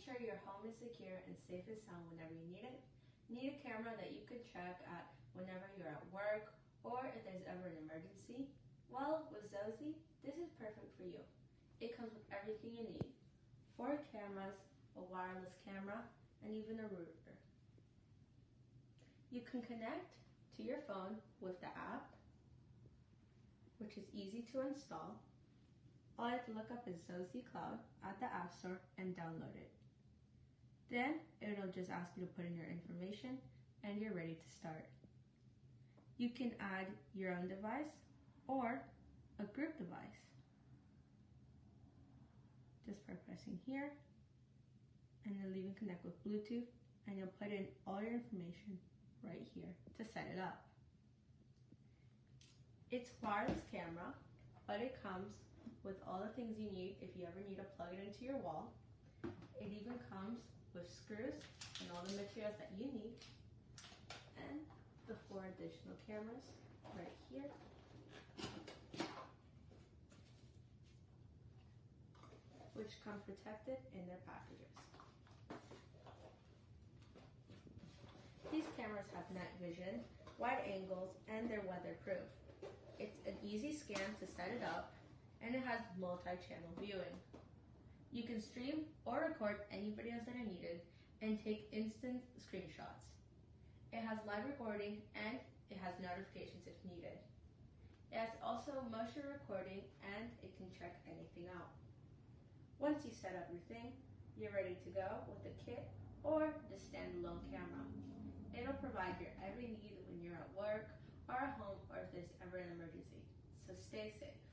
ensure your home is secure and safe and sound whenever you need it. Need a camera that you could check at whenever you're at work or if there's ever an emergency? Well, with ZOSI, this is perfect for you. It comes with everything you need. 4 cameras, a wireless camera, and even a router. You can connect to your phone with the app, which is easy to install. All you have to look up is ZOSI Cloud at the App Store and download it. Then it'll just ask you to put in your information and you're ready to start. You can add your own device or a group device just by pressing here, and then leaving connect with Bluetooth, and you'll put in all your information right here to set it up. It's a wireless camera, but it comes with all the things you need if you ever need to plug it into your wall. It even comes with screws and all the materials that you need, and the 4 additional cameras right here. Which come protected in their packages. These cameras have night vision, wide angles, and they're weatherproof. It's an easy scan to set it up, and it has multi-channel viewing. You can stream or record any videos that are needed and take instant screenshots. It has live recording and it has notifications if needed. It has also motion recording and it can check anything out. Once you set up your thing, you're ready to go with a kit or the standalone camera. It'll provide your every need when you're at work or at home or if there's ever an emergency. So stay safe.